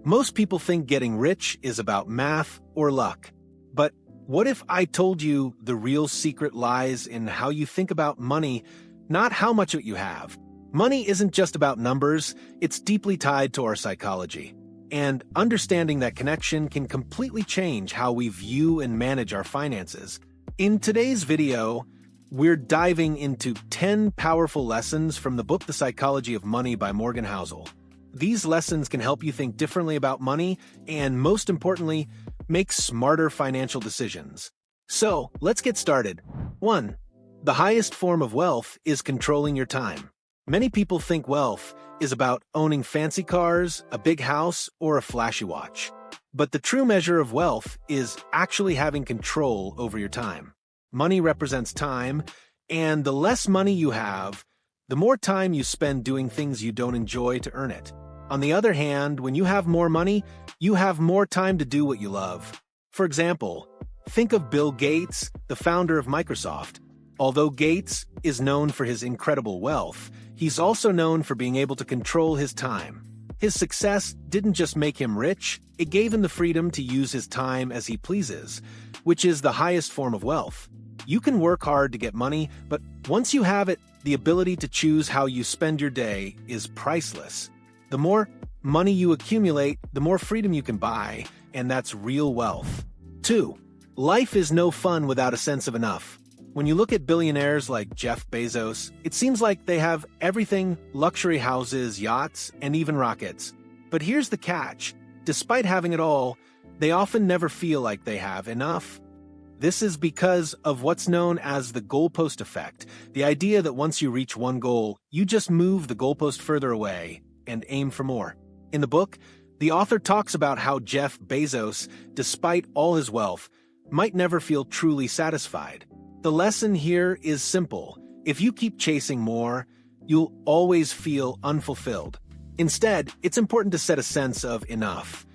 Most people think getting rich is about math or luck. But what if I told you the real secret lies in how you think about money, not how much of it you have? Money isn't just about numbers, it's deeply tied to our psychology. And understanding that connection can completely change how we view and manage our finances. In today's video, we're diving into 10 powerful lessons from the book The Psychology of Money by Morgan Housel. These lessons can help you think differently about money and, most importantly, make smarter financial decisions. So, let's get started. 1. The highest form of wealth is controlling your time. Many people think wealth is about owning fancy cars, a big house, or a flashy watch. But the true measure of wealth is actually having control over your time. Money represents time, and the less money you have, the more time you spend doing things you don't enjoy to earn it. On the other hand, when you have more money, you have more time to do what you love. For example, think of Bill Gates, the founder of Microsoft. Although Gates is known for his incredible wealth, he's also known for being able to control his time. His success didn't just make him rich, it gave him the freedom to use his time as he pleases, which is the highest form of wealth. You can work hard to get money, but once you have it, the ability to choose how you spend your day is priceless. The more money you accumulate, the more freedom you can buy, and that's real wealth. 2. Life is no fun without a sense of enough. When you look at billionaires like Jeff Bezos, it seems like they have everything: luxury houses, yachts, and even rockets. But here's the catch. Despite having it all, they often never feel like they have enough. This is because of what's known as the goalpost effect, the idea that once you reach one goal, you just move the goalpost further away and aim for more. In the book, the author talks about how Jeff Bezos, despite all his wealth, might never feel truly satisfied. The lesson here is simple. If you keep chasing more, you'll always feel unfulfilled. Instead, it's important to set a sense of enough.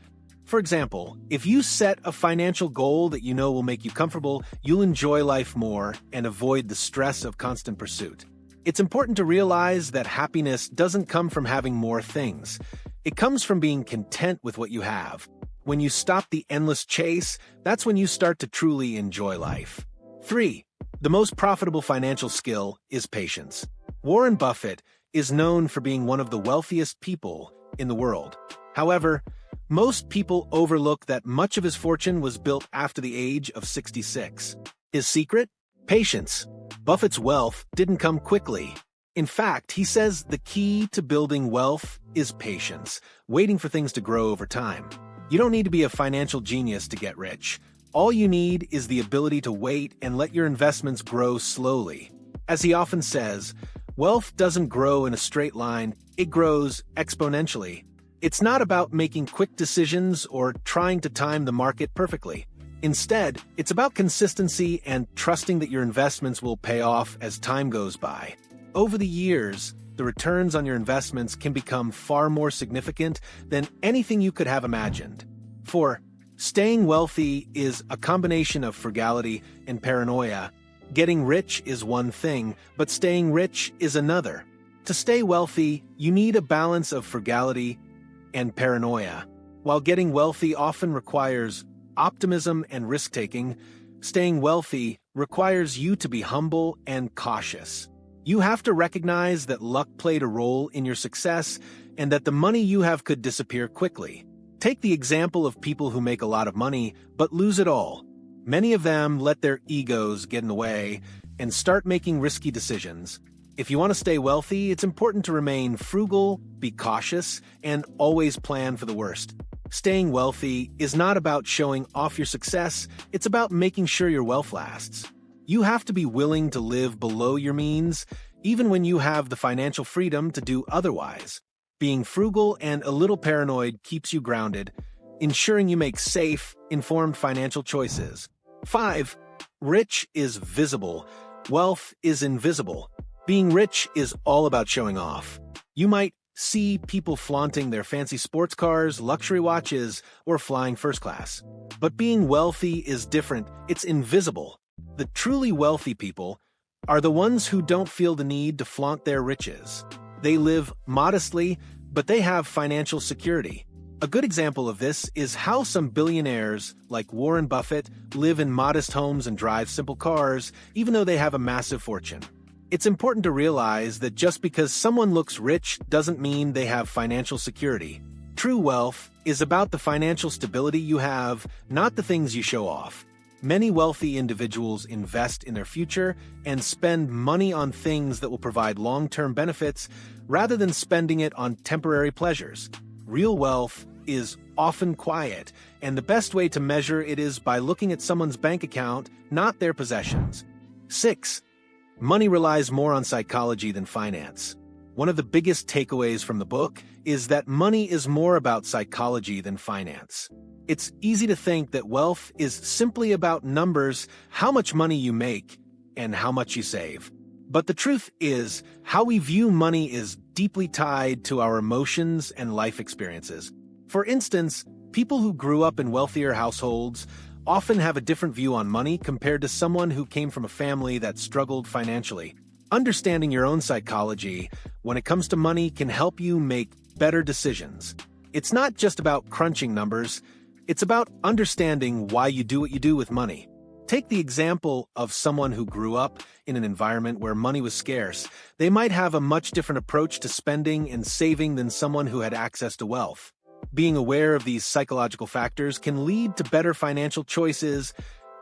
For example, if you set a financial goal that you know will make you comfortable, you'll enjoy life more and avoid the stress of constant pursuit. It's important to realize that happiness doesn't come from having more things. It comes from being content with what you have. When you stop the endless chase, that's when you start to truly enjoy life. 3. The most profitable financial skill is patience. Warren Buffett is known for being one of the wealthiest people in the world. However, most people overlook that much of his fortune was built after the age of 66. His secret? Patience. Buffett's wealth didn't come quickly. In fact, he says the key to building wealth is patience, waiting for things to grow over time. You don't need to be a financial genius to get rich. All you need is the ability to wait and let your investments grow slowly. As he often says, wealth doesn't grow in a straight line, it grows exponentially. It's not about making quick decisions or trying to time the market perfectly. Instead, it's about consistency and trusting that your investments will pay off as time goes by. Over the years, the returns on your investments can become far more significant than anything you could have imagined. 4. Staying wealthy is a combination of frugality and paranoia. Getting rich is one thing, but staying rich is another. To stay wealthy, you need a balance of frugality and paranoia. While getting wealthy often requires optimism and risk-taking, staying wealthy requires you to be humble and cautious. You have to recognize that luck played a role in your success and that the money you have could disappear quickly. Take the example of people who make a lot of money but lose it all. Many of them let their egos get in the way and start making risky decisions. If you want to stay wealthy, it's important to remain frugal, be cautious, and always plan for the worst. Staying wealthy is not about showing off your success, it's about making sure your wealth lasts. You have to be willing to live below your means, even when you have the financial freedom to do otherwise. Being frugal and a little paranoid keeps you grounded, ensuring you make safe, informed financial choices. 5. Rich is visible. Wealth is invisible. Being rich is all about showing off. You might see people flaunting their fancy sports cars, luxury watches, or flying first class. But being wealthy is different. It's invisible. The truly wealthy people are the ones who don't feel the need to flaunt their riches. They live modestly, but they have financial security. A good example of this is how some billionaires, like Warren Buffett, live in modest homes and drive simple cars, even though they have a massive fortune. It's important to realize that just because someone looks rich doesn't mean they have financial security. True wealth is about the financial stability you have, not the things you show off. Many wealthy individuals invest in their future and spend money on things that will provide long-term benefits rather than spending it on temporary pleasures. Real wealth is often quiet, and the best way to measure it is by looking at someone's bank account, not their possessions. 6. Money relies more on psychology than finance. One of the biggest takeaways from the book is that money is more about psychology than finance. It's easy to think that wealth is simply about numbers, how much money you make, and how much you save. But the truth is, how we view money is deeply tied to our emotions and life experiences. For instance, people who grew up in wealthier households often have a different view on money compared to someone who came from a family that struggled financially. Understanding your own psychology when it comes to money can help you make better decisions. It's not just about crunching numbers, it's about understanding why you do what you do with money. Take the example of someone who grew up in an environment where money was scarce. They might have a much different approach to spending and saving than someone who had access to wealth. Being aware of these psychological factors can lead to better financial choices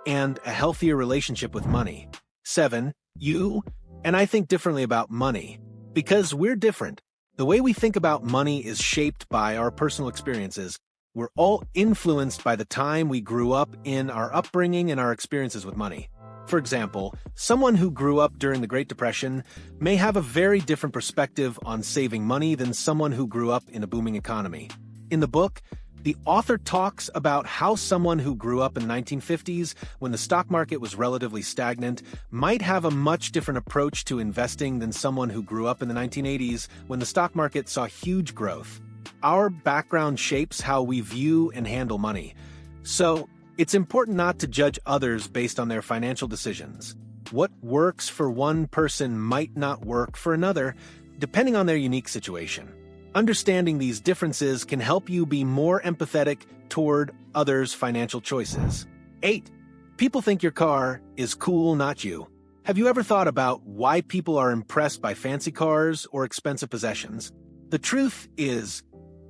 and a healthier relationship with money. 7. You and I think differently about money. Because we're different. The way we think about money is shaped by our personal experiences. We're all influenced by the time we grew up in, our upbringing, and our experiences with money. For example, someone who grew up during the Great Depression may have a very different perspective on saving money than someone who grew up in a booming economy. In the book, the author talks about how someone who grew up in the 1950s, when the stock market was relatively stagnant, might have a much different approach to investing than someone who grew up in the 1980s, when the stock market saw huge growth. Our background shapes how we view and handle money. So, it's important not to judge others based on their financial decisions. What works for one person might not work for another, depending on their unique situation. Understanding these differences can help you be more empathetic toward others' financial choices. 8. People think your car is cool, not you. Have you ever thought about why people are impressed by fancy cars or expensive possessions? The truth is,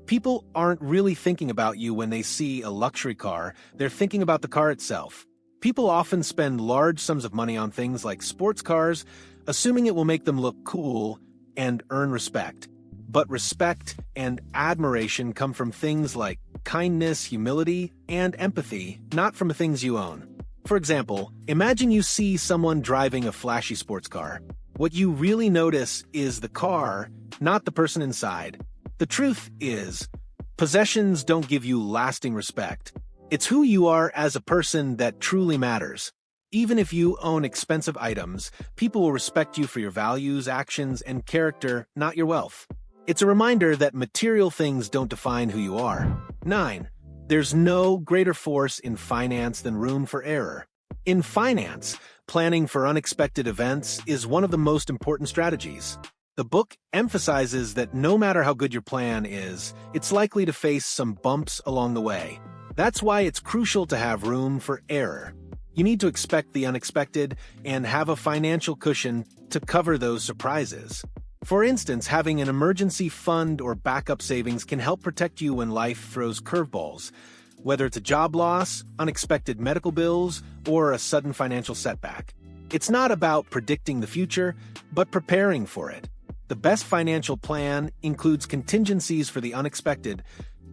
people aren't really thinking about you when they see a luxury car, they're thinking about the car itself. People often spend large sums of money on things like sports cars, assuming it will make them look cool and earn respect. But respect and admiration come from things like kindness, humility, and empathy, not from the things you own. For example, imagine you see someone driving a flashy sports car. What you really notice is the car, not the person inside. The truth is, possessions don't give you lasting respect. It's who you are as a person that truly matters. Even if you own expensive items, people will respect you for your values, actions, and character, not your wealth. It's a reminder that material things don't define who you are. 9. There's no greater force in finance than room for error. In finance, planning for unexpected events is one of the most important strategies. The book emphasizes that no matter how good your plan is, it's likely to face some bumps along the way. That's why it's crucial to have room for error. You need to expect the unexpected and have a financial cushion to cover those surprises. For instance, having an emergency fund or backup savings can help protect you when life throws curveballs, whether it's a job loss, unexpected medical bills, or a sudden financial setback. It's not about predicting the future, but preparing for it. The best financial plan includes contingencies for the unexpected,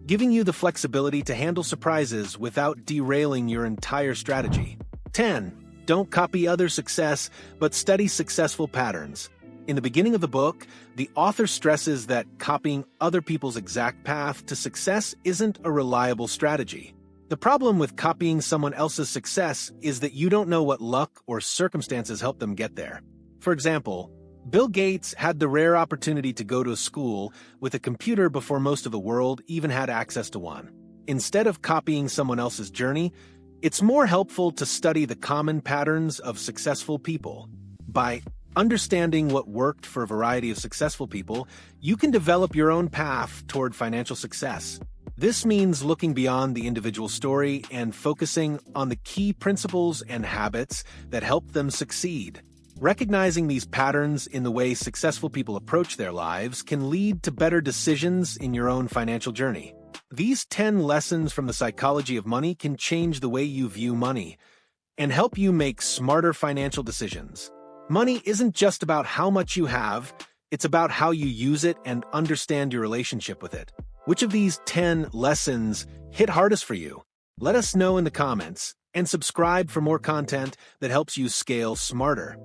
giving you the flexibility to handle surprises without derailing your entire strategy. 10. Don't copy others' success, but study successful patterns. In the beginning of the book, the author stresses that copying other people's exact path to success isn't a reliable strategy. The problem with copying someone else's success is that you don't know what luck or circumstances helped them get there. For example, Bill Gates had the rare opportunity to go to a school with a computer before most of the world even had access to one. Instead of copying someone else's journey, it's more helpful to study the common patterns of successful people. By understanding what worked for a variety of successful people, you can develop your own path toward financial success. This means looking beyond the individual story and focusing on the key principles and habits that help them succeed. Recognizing these patterns in the way successful people approach their lives can lead to better decisions in your own financial journey. These 10 lessons from the psychology of money can change the way you view money and help you make smarter financial decisions. Money isn't just about how much you have, it's about how you use it and understand your relationship with it. Which of these 10 lessons hit hardest for you? Let us know in the comments, and subscribe for more content that helps you scale smarter.